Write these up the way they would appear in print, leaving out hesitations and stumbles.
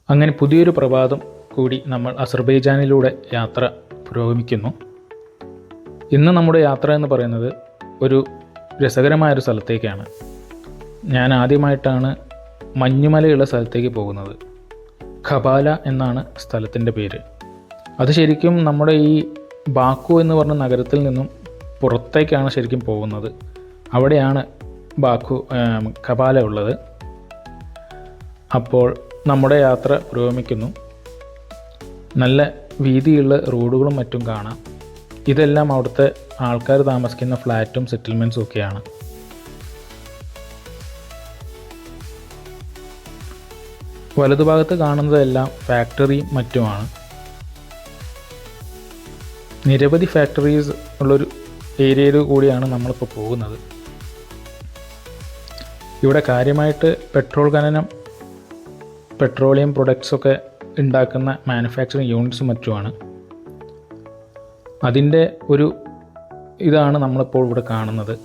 അങ്ങനെ പുതിയൊരു പ്രഭാതം കൂടി നമ്മൾ അസർബൈജാനിലൂടെ യാത്ര പുരോഗമിക്കുന്നു. ഇന്ന് നമ്മുടെ യാത്ര എന്ന് പറയുന്നത് ഒരു രസകരമായൊരു സ്ഥലത്തേക്കാണ്. ഞാൻ ആദ്യമായിട്ടാണ് മഞ്ഞുമലയുള്ള സ്ഥലത്തേക്ക് പോകുന്നത്. ഖബാല എന്നാണ് സ്ഥലത്തിൻ്റെ പേര്. അത് ശരിക്കും നമ്മുടെ ഈ ബാക്കു എന്ന് പറഞ്ഞ നഗരത്തിൽ നിന്നും പുറത്തേക്കാണ് ശരിക്കും പോകുന്നത്. അവിടെയാണ് ഖബാല ഉള്ളത്. അപ്പോൾ നമ്മുടെ യാത്ര പുരോഗമിക്കുന്നു. നല്ല വീതിയുള്ള റോഡുകളും മറ്റും കാണാം. ഇതെല്ലാം അവിടുത്തെ ആൾക്കാർ താമസിക്കുന്ന ഫ്ലാറ്റും സെറ്റിൽമെൻറ്റ്സും ഒക്കെയാണ്. വലതുഭാഗത്ത് കാണുന്നതെല്ലാം ഫാക്ടറിയും മറ്റുമാണ്. നിരവധി ഫാക്ടറീസ് ഉള്ളൊരു ഏരിയയിൽ കൂടിയാണ് നമ്മളിപ്പോൾ പോകുന്നത്. ഇവിടെ കാര്യമായിട്ട് പെട്രോൾ ഖനനം, പെട്രോളിയം പ്രൊഡക്ട്സൊക്കെ ഉണ്ടാക്കുന്ന മാനുഫാക്ചറിങ് യൂണിറ്റ്സും മറ്റുമാണ്. അതിൻ്റെ ഒരു ഇതാണ് നമ്മളിപ്പോൾ ഇവിടെ കാണുന്നത്.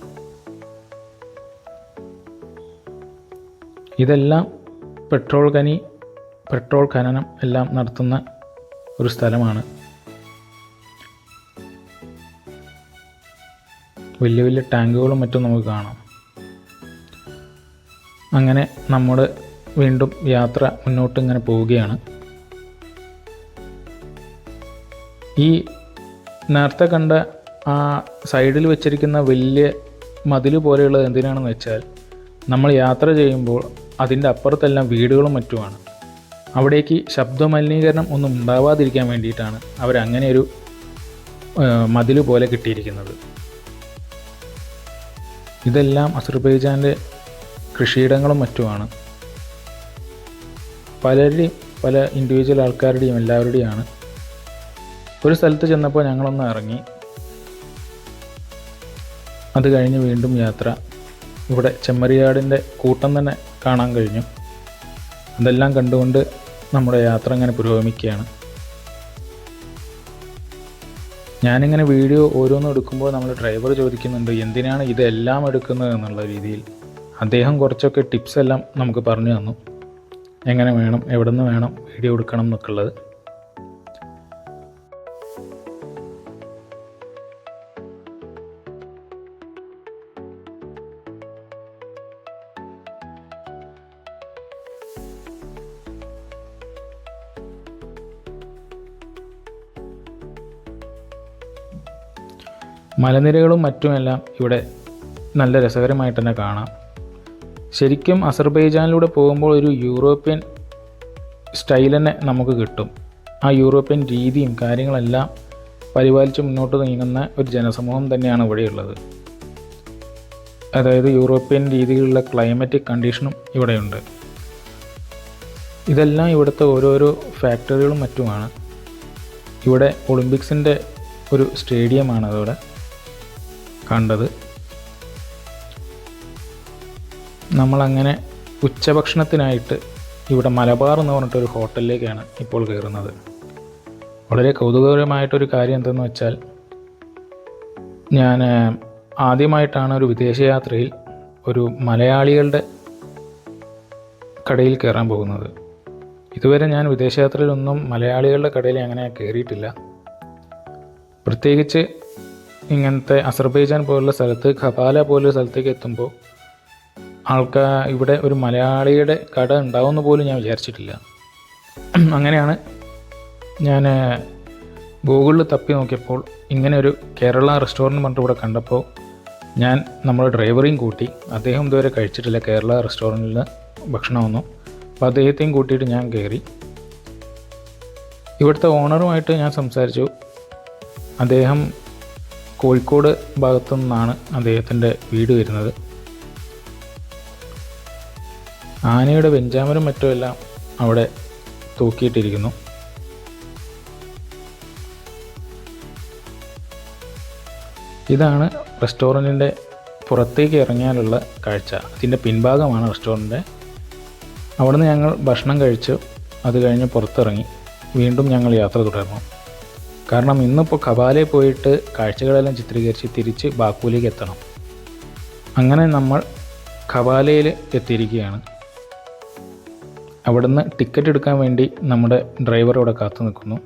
ഇതെല്ലാം പെട്രോൾ ഖനനം എല്ലാം നടത്തുന്ന ഒരു സ്ഥലമാണ്. വലിയ വലിയ ടാങ്കുകളും മറ്റും നമുക്ക് കാണാം. അങ്ങനെ നമ്മുടെ വീണ്ടും യാത്ര മുന്നോട്ട് ഇങ്ങനെ പോവുകയാണ്. ഈ നേരത്തെ കണ്ട ആ സൈഡിൽ വെച്ചിരിക്കുന്ന വലിയ മതിൽ പോലെയുള്ളത് എന്തിനാണെന്ന് വെച്ചാൽ, നമ്മൾ യാത്ര ചെയ്യുമ്പോൾ അതിൻ്റെ അപ്പുറത്തെല്ലാം വീടുകളും മറ്റുമാണ്. അവിടേക്ക് ശബ്ദമലിനീകരണം ഒന്നും ഉണ്ടാവാതിരിക്കാൻ വേണ്ടിയിട്ടാണ് അവരങ്ങനെ ഒരു മതിൽ പോലെ കിട്ടിയിരിക്കുന്നത്. ഇതെല്ലാം അസർബൈജാൻ്റെ കൃഷിയിടങ്ങളും മറ്റുമാണ്. പല ഇൻഡിവിജ്വൽ ആൾക്കാരുടെയും എല്ലാവരുടെയാണ്. ഒരു സ്ഥലത്ത് ചെന്നപ്പോൾ ഞങ്ങളൊന്ന് ഇറങ്ങി. അത് കഴിഞ്ഞ് വീണ്ടും യാത്ര. ഇവിടെ ചെമ്മരിയാടിൻ്റെ കൂട്ടം തന്നെ കാണാൻ കഴിഞ്ഞു. അതെല്ലാം കണ്ടുകൊണ്ട് നമ്മുടെ യാത്ര ഇങ്ങനെ പുരോഗമിക്കുകയാണ്. ഞാനിങ്ങനെ വീഡിയോ ഓരോന്നും എടുക്കുമ്പോൾ നമ്മൾ ഡ്രൈവർ ചോദിക്കുന്നുണ്ട് എന്തിനാണ് ഇതെല്ലാം എടുക്കുന്നത് എന്നുള്ള രീതിയിൽ. അദ്ദേഹം കുറച്ചൊക്കെ ടിപ്സ് എല്ലാം നമുക്ക് പറഞ്ഞു തന്നു, എങ്ങനെ വേണം, എവിടെ നിന്ന് വേണം വീഡിയോ എടുക്കണം എന്നൊക്കെ ഉള്ളത്. മലനിരകളും മറ്റുമെല്ലാം ഇവിടെ നല്ല രസകരമായിട്ട് തന്നെ കാണാം. ശരിക്കും അസർബൈജാനിലൂടെ പോകുമ്പോൾ ഒരു യൂറോപ്യൻ സ്റ്റൈൽ തന്നെ നമുക്ക് കിട്ടും. ആ യൂറോപ്യൻ രീതിയും കാര്യങ്ങളെല്ലാം പരിപാലിച്ച് മുന്നോട്ട് നീങ്ങുന്ന ഒരു ജനസമൂഹം തന്നെയാണ് ഇവിടെയുള്ളത്. അതായത് യൂറോപ്യൻ രീതിയിലുള്ള ക്ലൈമറ്റിക് കണ്ടീഷനും ഇവിടെയുണ്ട്. ഇതെല്ലാം ഇവിടുത്തെ ഓരോരോ ഫാക്ടറികളും മറ്റുമാണ്. ഇവിടെ ഒളിമ്പിക്സിൻ്റെ ഒരു സ്റ്റേഡിയമാണ് അതോടെ കണ്ടത്. നമ്മളങ്ങനെ ഉച്ചഭക്ഷണത്തിനായിട്ട് ഇവിടെ മലബാർ എന്ന് പറഞ്ഞിട്ടൊരു ഹോട്ടലിലേക്കാണ് ഇപ്പോൾ കയറുന്നത്. വളരെ കൗതുകകരമായിട്ടൊരു കാര്യം എന്തെന്ന് വെച്ചാൽ, ഞാൻ ആദ്യമായിട്ടാണ് ഒരു വിദേശയാത്രയിൽ ഒരു മലയാളികളുടെ കടയിൽ കയറാൻ പോകുന്നത്. ഇതുവരെ ഞാൻ വിദേശയാത്രയിലൊന്നും മലയാളികളുടെ കടയിൽ അങ്ങനെ കയറിയിട്ടില്ല. പ്രത്യേകിച്ച് ഇങ്ങനത്തെ അസർബൈജാൻ പോലുള്ള സ്ഥലത്ത്, ഖബാല പോലുള്ള സ്ഥലത്തേക്ക് എത്തുമ്പോൾ ഇവിടെ ഒരു മലയാളിയുടെ കട ഉണ്ടാവുമെന്ന് പോലും ഞാൻ വിചാരിച്ചിട്ടില്ല. അങ്ങനെയാണ് ഞാൻ ഗൂഗിളിൽ തപ്പി നോക്കിയപ്പോൾ ഇങ്ങനെ ഒരു കേരള റെസ്റ്റോറൻറ്റ് പറഞ്ഞിട്ട് ഇവിടെ കണ്ടപ്പോൾ ഞാൻ നമ്മുടെ ഡ്രൈവറെയും കൂട്ടി, അദ്ദേഹം ഇതുവരെ കഴിച്ചിട്ടില്ല കേരള റെസ്റ്റോറൻറ്റിൽ ഭക്ഷണമൊന്നും, അപ്പോൾ അദ്ദേഹത്തെയും കൂട്ടിയിട്ട് ഞാൻ കയറി. ഇവിടുത്തെ ഓണറുമായിട്ട് ഞാൻ സംസാരിച്ചു. അദ്ദേഹം കോഴിക്കോട് ഭാഗത്തു നിന്നാണ് അദ്ദേഹത്തിൻ്റെ വീട് വരുന്നത്. ആനയുടെ വെഞ്ചാമരം മറ്റുമെല്ലാം അവിടെ തൂക്കിയിട്ടിരിക്കുന്നു. ഇതാണ് റെസ്റ്റോറൻറ്റിൻ്റെ പുറത്തേക്ക് ഇറങ്ങിയാലുള്ള കാഴ്ച. അതിൻ്റെ പിൻഭാഗമാണ് റെസ്റ്റോറൻറ്റ്. അവിടുന്ന് ഞങ്ങൾ ഭക്ഷണം കഴിച്ച് അത് കഴിഞ്ഞ് പുറത്തിറങ്ങി വീണ്ടും ഞങ്ങൾ യാത്ര തുടർന്നു. കാരണം ഇന്നിപ്പോൾ ഖബാലയിൽ പോയിട്ട് കാഴ്ചകളെല്ലാം ചിത്രീകരിച്ച് തിരിച്ച് ബാക്കുവിലേക്ക് എത്തണം. അങ്ങനെ നമ്മൾ ഖബാലയിൽ എത്തിയിരിക്കുകയാണ്. അവിടുന്ന് ടിക്കറ്റ് എടുക്കാൻ വേണ്ടി നമ്മുടെ ഡ്രൈവർ ഇവിടെ കാത്തു നിൽക്കുന്നു.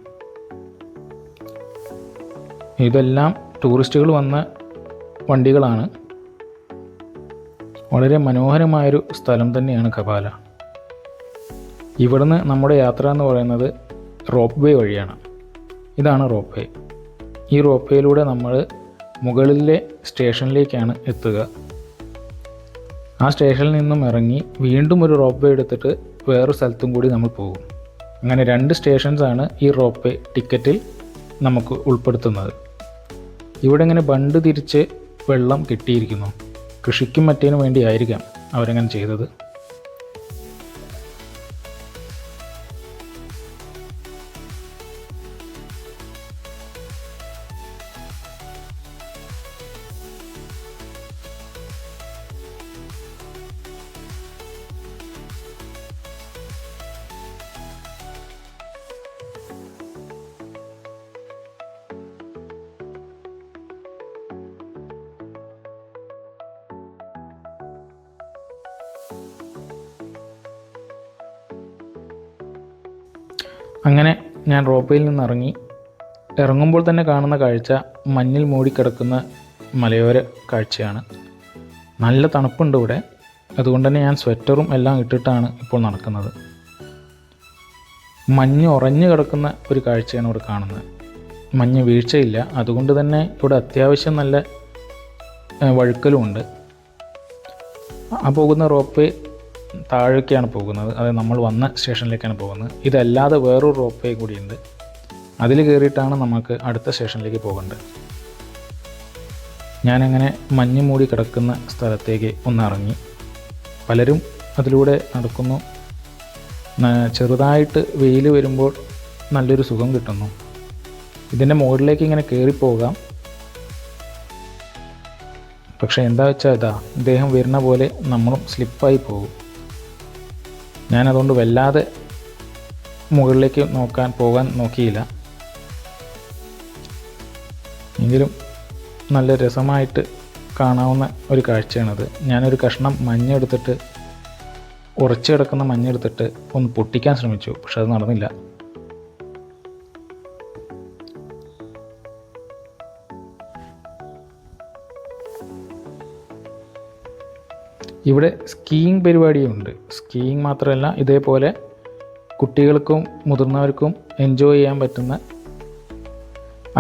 ഇതെല്ലാം ടൂറിസ്റ്റുകൾ വന്ന വണ്ടികളാണ്. വളരെ മനോഹരമായൊരു സ്ഥലം തന്നെയാണ് ഖപാല. ഇവിടുന്ന് നമ്മുടെ യാത്ര എന്ന് പറയുന്നത് റോപ്പ് വേ വഴിയാണ്. ഇതാണ് റോപ്പ് വേ. ഈ റോപ്പ് വേയിലൂടെ നമ്മൾ മുകളിലെ സ്റ്റേഷനിലേക്കാണ് എത്തുക. ആ സ്റ്റേഷനിൽ നിന്നും ഇറങ്ങി വീണ്ടും ഒരു റോപ്പ് വേ എടുത്തിട്ട് വേറൊരു സ്ഥലത്തും കൂടി നമ്മൾ പോകും. അങ്ങനെ 2 സ്റ്റേഷൻസാണ് ഈ റോപ്പ് വേ ടിക്കറ്റിൽ നമുക്ക് ഉൾപ്പെടുത്തുന്നത്. ഇവിടെ ഇങ്ങനെ ബണ്ട് തിരിച്ച് വെള്ളം കെട്ടിയിരിക്കുന്നു. കൃഷിക്കും മറ്റേനും വേണ്ടിയായിരിക്കാം അവരങ്ങനെ ചെയ്തത്. അങ്ങനെ ഞാൻ റോപ്പയിൽ നിന്ന് ഇറങ്ങുമ്പോൾ തന്നെ കാണുന്ന കാഴ്ച മഞ്ഞിൽ മൂടിക്കിടക്കുന്ന മലയോര കാഴ്ചയാണ്. നല്ല തണുപ്പുണ്ട് ഇവിടെ. അതുകൊണ്ട് തന്നെ ഞാൻ സ്വെറ്ററും എല്ലാം ഇട്ടിട്ടാണ് ഇപ്പോൾ നടക്കുന്നത്. മഞ്ഞ് ഉറഞ്ഞു കിടക്കുന്ന ഒരു കാഴ്ചയാണ് ഇവിടെ കാണുന്നത്. മഞ്ഞ് വീഴ്ചയില്ല. അതുകൊണ്ട് തന്നെ ഇവിടെ അത്യാവശ്യം നല്ല വഴുക്കലുമുണ്ട്. ആ പോകുന്ന റോപ്പ് താഴേക്കാണ് പോകുന്നത്. അത് നമ്മൾ വന്ന സ്റ്റേഷനിലേക്കാണ് പോകുന്നത്. ഇതല്ലാതെ വേറൊരു റോപ്പ് വേ കൂടിയുണ്ട്. അതിൽ കയറിയിട്ടാണ് നമുക്ക് അടുത്ത സ്റ്റേഷനിലേക്ക് പോകേണ്ടത്. ഞാനങ്ങനെ മഞ്ഞ് മൂടി കിടക്കുന്ന സ്ഥലത്തേക്ക് ഒന്നിറങ്ങി. പലരും അതിലൂടെ നടക്കുന്നു. ചെറുതായിട്ട് വെയിൽ വരുമ്പോൾ നല്ലൊരു സുഖം കിട്ടുന്നു. ഇതിൻ്റെ മുകളിലേക്ക് ഇങ്ങനെ കയറിപ്പോകാം. പക്ഷേ എന്താ വെച്ചാൽ ഇദ്ദേഹം വരുന്ന പോലെ നമ്മളും സ്ലിപ്പായി പോകും. ഞാനതുകൊണ്ട് വല്ലാതെ മുകളിലേക്ക് പോകാൻ നോക്കിയില്ല. എങ്കിലും നല്ല രസമായിട്ട് കാണാവുന്ന ഒരു കാഴ്ചയാണത്. ഞാനൊരു കഷ്ണം മഞ്ഞെടുത്തിട്ട്, ഉറച്ചു കിടക്കുന്ന മഞ്ഞെടുത്തിട്ട് ഒന്ന് പൊട്ടിക്കാൻ ശ്രമിച്ചു. പക്ഷെ അത് നടന്നില്ല. ഇവിടെ സ്കീയിങ് പരിപാടിയുണ്ട്. സ്കീയിങ് മാത്രമല്ല, ഇതേപോലെ കുട്ടികൾക്കും മുതിർന്നവർക്കും എൻജോയ് ചെയ്യാൻ പറ്റുന്ന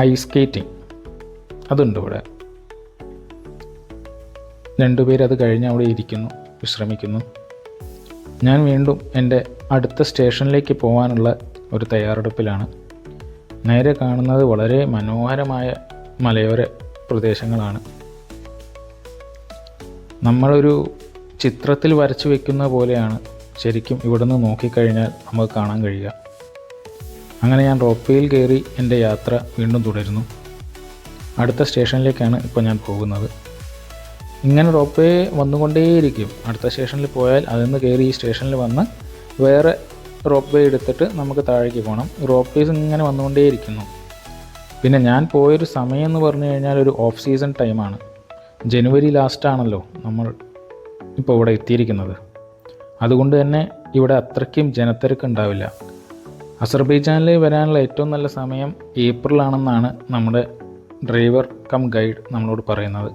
ഐസ് സ്കേറ്റിംഗ് അതുണ്ട് ഇവിടെ. 2 പേര് അത് കഴിഞ്ഞ് അവിടെ ഇരിക്കുന്നു, വിശ്രമിക്കുന്നു. ഞാൻ വീണ്ടും എൻ്റെ അടുത്ത സ്റ്റേഷനിലേക്ക് പോകാനുള്ള ഒരു തയ്യാറെടുപ്പിലാണ്. നേരെ കാണുന്നത് വളരെ മനോഹരമായ മലയോര പ്രദേശങ്ങളാണ്. നമ്മളൊരു ചിത്രത്തിൽ വരച്ചു വയ്ക്കുന്ന പോലെയാണ് ശരിക്കും ഇവിടുന്ന് നോക്കിക്കഴിഞ്ഞാൽ നമുക്ക് കാണാൻ കഴിയുക. അങ്ങനെ ഞാൻ റോപ്പേയിൽ കയറി എൻ്റെ യാത്ര വീണ്ടും തുടരുന്നു. അടുത്ത സ്റ്റേഷനിലേക്കാണ് ഇപ്പോൾ ഞാൻ പോകുന്നത്. ഇങ്ങനെ റോപ്പേ വന്നുകൊണ്ടേയിരിക്കും. അടുത്ത സ്റ്റേഷനിൽ പോയാൽ അതിൽ നിന്ന് കയറി ഈ സ്റ്റേഷനിൽ വന്ന് വേറെ റോപ്പ് വേ എടുത്തിട്ട് നമുക്ക് താഴേക്ക് പോകണം. റോപ്പേസ് ഇങ്ങനെ വന്നുകൊണ്ടേയിരിക്കുന്നു. പിന്നെ ഞാൻ പോയൊരു സമയം എന്ന് പറഞ്ഞു കഴിഞ്ഞാൽ ഒരു ഓഫ് സീസൺ ടൈമാണ്. ജനുവരി ലാസ്റ്റാണല്ലോ നമ്മൾ ഇപ്പോൾ ഇവിടെ എത്തിയിരിക്കുന്നത്. അതുകൊണ്ട് തന്നെ ഇവിടെ അത്രയ്ക്കും ജനത്തിരക്ക് ഉണ്ടാവില്ല. അസർബൈജാനിൽ വരാനുള്ള ഏറ്റവും നല്ല സമയം ഏപ്രിലാണെന്നാണ് നമ്മുടെ ഡ്രൈവർ കം ഗൈഡ് നമ്മളോട് പറയുന്നത്.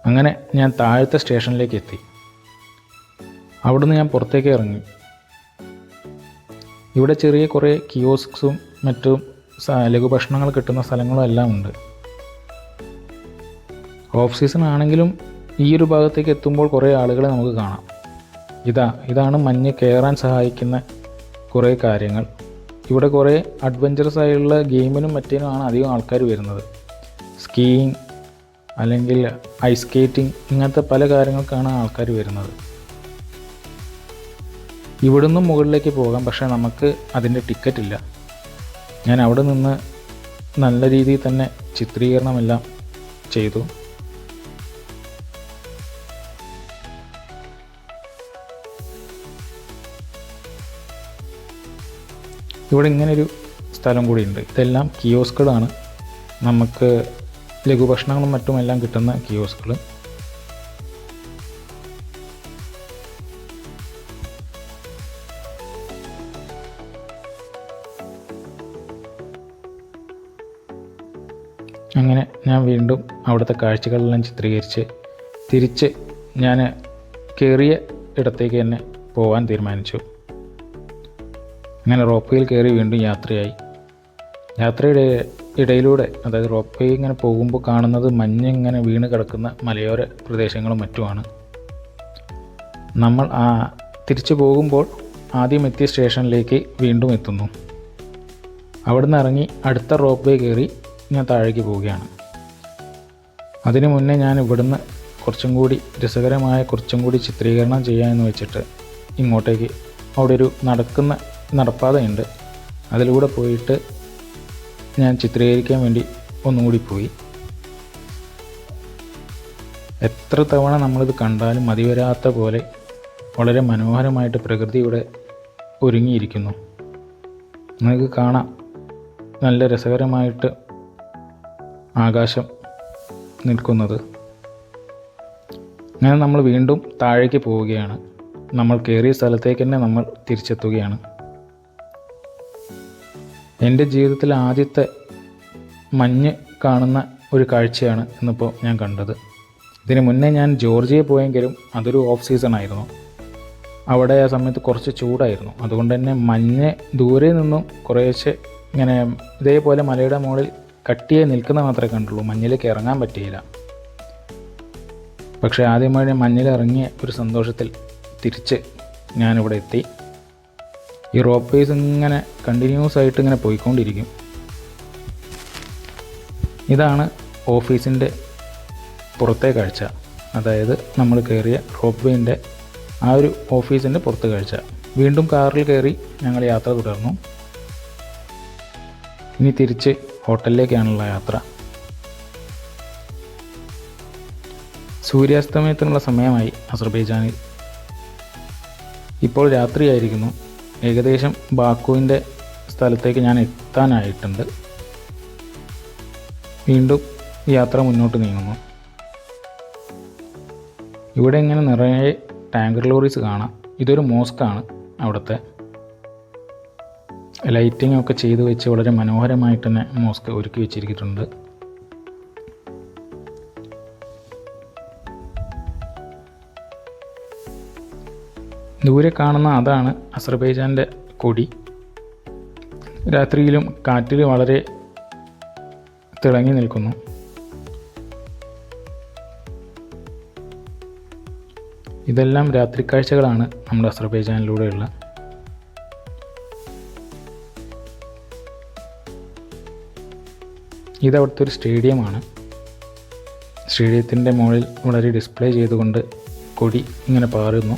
അങ്ങനെ ഞാൻ താഴത്തെ സ്റ്റേഷനിലേക്ക് എത്തി. അവിടുന്ന് ഞാൻ പുറത്തേക്ക് ഇറങ്ങി. ഇവിടെ ചെറിയ കുറേ കിയോസ്ക്സും മറ്റും ലഘുഭക്ഷണങ്ങൾ കിട്ടുന്ന സ്ഥലങ്ങളും എല്ലാം ഉണ്ട്. ഓഫ് സീസൺ ആണെങ്കിലും ഈ ഒരു ഭാഗത്തേക്ക് എത്തുമ്പോൾ കുറേ ആളുകളെ നമുക്ക് കാണാം. ഇതാണ് മഞ്ഞ് കയറാൻ സഹായിക്കുന്ന കുറേ കാര്യങ്ങൾ. ഇവിടെ കുറേ അഡ്വഞ്ചറസ് ആയുള്ള ഗെയിമിനും മറ്റേനുമാണ് അധികം ആൾക്കാർ വരുന്നത്. സ്കീയിങ് അല്ലെങ്കിൽ ഐസ് സ്കേറ്റിംഗ് ഇങ്ങനത്തെ പല കാര്യങ്ങൾക്കാണ് ആൾക്കാർ വരുന്നത്. ഇവിടുന്ന് മുകളിലേക്ക് പോകാം. പക്ഷേ നമുക്ക് അതിൻ്റെ ടിക്കറ്റില്ല. ഞാൻ അവിടെ നിന്ന് നല്ല രീതിയിൽ തന്നെ ചിത്രീകരണമെല്ലാം ചെയ്തു. ഇവിടെ ഇങ്ങനൊരു സ്ഥലം കൂടിയുണ്ട്. ഇതെല്ലാം കിയോസ്കുകളാണ്. നമുക്ക് ലഘുഭക്ഷണങ്ങളും മറ്റുമെല്ലാം കിട്ടുന്ന കിയോസ്കുകൾ. അങ്ങനെ ഞാൻ വീണ്ടും അവിടുത്തെ കാഴ്ചകളെല്ലാം ചിത്രീകരിച്ച് തിരിച്ച് ഞാൻ കയറിയ ഇടത്തേക്ക് തന്നെ പോകാൻ തീരുമാനിച്ചു. അങ്ങനെ റോപ്പ് വേയിൽ കയറി വീണ്ടും യാത്രയായി. യാത്രയുടെ ഇടയിലൂടെ, അതായത് റോപ്പ് വേ ഇങ്ങനെ പോകുമ്പോൾ കാണുന്നത് മഞ്ഞിങ്ങനെ വീണ് കിടക്കുന്ന മലയോര പ്രദേശങ്ങളും മറ്റുമാണ്. നമ്മൾ തിരിച്ചു പോകുമ്പോൾ ആദ്യം എത്തിയ സ്റ്റേഷനിലേക്ക് വീണ്ടും എത്തുന്നു. അവിടെ നിന്ന് ഇറങ്ങി അടുത്ത റോപ്പ് വേ കയറി ഞാൻ താഴേക്ക് പോവുകയാണ്. അതിനു മുന്നേ ഞാൻ ഇവിടുന്ന് കുറച്ചും കൂടി രസകരമായ കുറച്ചും കൂടി ചിത്രീകരണം ചെയ്യാമെന്ന് വെച്ചിട്ട് ഇങ്ങോട്ടേക്ക് അവിടെ ഒരു നടപ്പാതയുണ്ട്, അതിലൂടെ പോയിട്ട് ഞാൻ ചിത്രീകരിക്കാൻ വേണ്ടി ഒന്നുകൂടി പോയി. എത്ര തവണ നമ്മളിത് കണ്ടാലും മതിവരാത്ത പോലെ വളരെ മനോഹരമായിട്ട് പ്രകൃതി ഇവിടെ ഒരുങ്ങിയിരിക്കുന്നു. നിങ്ങൾക്ക് കാണാം, നല്ല രസകരമായിട്ട് ആകാശം നിൽക്കുന്നത്. അങ്ങനെ നമ്മൾ വീണ്ടും താഴേക്ക് പോവുകയാണ്. നമ്മൾ കയറിയ സ്ഥലത്തേക്ക് തന്നെ നമ്മൾ തിരിച്ചെത്തുകയാണ്. എൻ്റെ ജീവിതത്തിലെ ആദ്യത്തെ മഞ്ഞ് കാണുന്ന ഒരു കാഴ്ചയാണ് ഇന്നിപ്പോൾ ഞാൻ കണ്ടത്. ഇതിന് മുന്നേ ഞാൻ ജോർജിയയിൽ പോയെങ്കിലും അതൊരു ഓഫ് സീസൺ ആയിരുന്നു. അവിടെ ആ സമയത്ത് കുറച്ച് ചൂടായിരുന്നു. അതുകൊണ്ട് തന്നെ മഞ്ഞ് ദൂരെ നിന്നും കുറേശ്ശെ ഇങ്ങനെ ഇതേപോലെ മലയുടെ മുകളിൽ കട്ടിയായി നിൽക്കുന്ന മാത്രമേ കണ്ടുള്ളൂ. മഞ്ഞിലേക്ക് ഇറങ്ങാൻ പറ്റിയില്ല. പക്ഷേ ആദ്യമായി മഞ്ഞിലിറങ്ങിയ ഒരു സന്തോഷത്തിൽ തിരിച്ച് ഞാനിവിടെ എത്തി. ഈ റോപ്പ് വേസ് ഇങ്ങനെ കണ്ടിന്യൂസ് ആയിട്ട് ഇങ്ങനെ പോയിക്കൊണ്ടിരിക്കും. ഇതാണ് ഓഫീസിൻ്റെ പുറത്തെ കാഴ്ച, അതായത് നമ്മൾ കയറിയ റോപ്പ് വേൻ്റെ ആ ഒരു ഓഫീസിൻ്റെ പുറത്തെ കാഴ്ച. വീണ്ടും കാറിൽ കയറി ഞങ്ങൾ യാത്ര തുടർന്നു. ഇനി തിരിച്ച് ഹോട്ടലിലേക്കാണുള്ള യാത്ര. സൂര്യാസ്തമയത്തിനുള്ള സമയമായി അസർബൈജാനിൽ. ഇപ്പോൾ രാത്രിയായിരിക്കുന്നു. ഏകദേശം ബാക്കുവിൻ്റെ സ്ഥലത്തേക്ക് ഞാൻ എത്താനായിട്ടുണ്ട്. വീണ്ടും യാത്ര മുന്നോട്ട് നീങ്ങുന്നു. ഇവിടെ ഇങ്ങനെ നിറയെ ടാങ്കർ ലോറീസ് കാണാം. ഇതൊരു മോസ്കാണ്. അവിടുത്തെ ലൈറ്റിംഗ് ഒക്കെ ചെയ്തു വെച്ച് വളരെ മനോഹരമായിട്ട് തന്നെ മോസ്ക് ഒരുക്കി വെച്ചിരിക്കുന്നുണ്ട്. ദൂരെ കാണുന്ന അതാണ് അസർബൈജാൻ്റെ കൊടി. രാത്രിയിലും കാറ്റിൽ വളരെ തിളങ്ങി നിൽക്കുന്നു. ഇതെല്ലാം രാത്രി കാഴ്ചകളാണ് നമ്മുടെ അസർബൈജാനിലൂടെയുള്ള. ഇതവിടുത്തെ ഒരു സ്റ്റേഡിയമാണ്. സ്റ്റേഡിയത്തിൻ്റെ മുകളിൽ വളരെ ഡിസ്പ്ലേ ചെയ്തുകൊണ്ട് കൊടി ഇങ്ങനെ പാറുന്നു.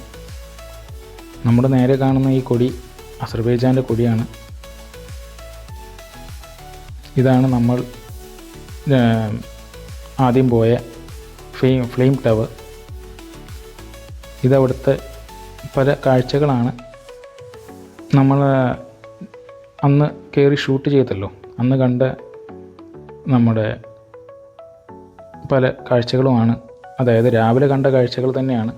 നമ്മുടെ നേരെ കാണുന്ന ഈ കൊടി അസർബൈജാൻ്റെ കൊടിയാണ്. ഇതാണ് നമ്മൾ ആദ്യം പോയ ഫ്ലെയിം ടവർ. ഇതവിടുത്തെ പല കാഴ്ചകളാണ്. നമ്മൾ അന്ന് കയറി ഷൂട്ട് ചെയ്തല്ലോ, അന്ന് കണ്ട നമ്മുടെ പല കാഴ്ചകളുമാണ്. അതായത് രാവിലെ കണ്ട കാഴ്ചകൾ തന്നെയാണ്.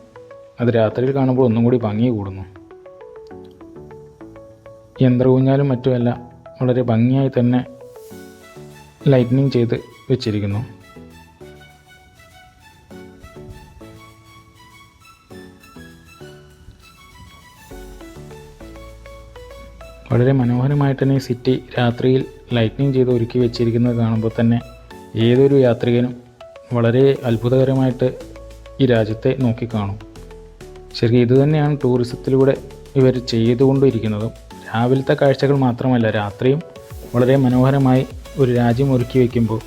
അത് രാത്രിയിൽ കാണുമ്പോൾ ഒന്നും കൂടി ഭംഗി കൂടുന്നു. യന്ത്രഊഞ്ഞാലും മറ്റുമെല്ലാം വളരെ ഭംഗിയായി തന്നെ ലൈറ്റ്നിങ് ചെയ്ത് വെച്ചിരിക്കുന്നു. വളരെ മനോഹരമായിട്ട് തന്നെ ഈ സിറ്റി രാത്രിയിൽ ലൈറ്റ്നിങ് ചെയ്ത് ഒരുക്കി വെച്ചിരിക്കുന്നത് കാണുമ്പോൾ തന്നെ ഏതൊരു യാത്രികനും വളരെ അത്ഭുതകരമായിട്ട് ഈ രാജ്യത്തെ നോക്കിക്കാണും. ശരിക്കും ഇതുതന്നെയാണ് ടൂറിസത്തിലൂടെ ഇവർ ചെയ്തുകൊണ്ടിരിക്കുന്നതും. രാവിലത്തെ കാഴ്ചകൾ മാത്രമല്ല, രാത്രിയും വളരെ മനോഹരമായി ഒരു രാജ്യം ഒരുക്കി വയ്ക്കുമ്പോൾ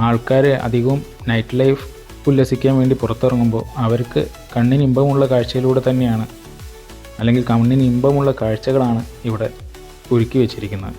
ആൾക്കാർ അധികവും നൈറ്റ് ലൈഫ് ഉല്ലസിക്കാൻ വേണ്ടി പുറത്തിറങ്ങുമ്പോൾ അവർക്ക് കണ്ണിന് ഇമ്പമുള്ള കാഴ്ചയിലൂടെ തന്നെയാണ്, അല്ലെങ്കിൽ കണ്ണിന് ഇമ്പമുള്ള കാഴ്ചകളാണ് ഇവിടെ ഒരുക്കി വച്ചിരിക്കുന്നത്.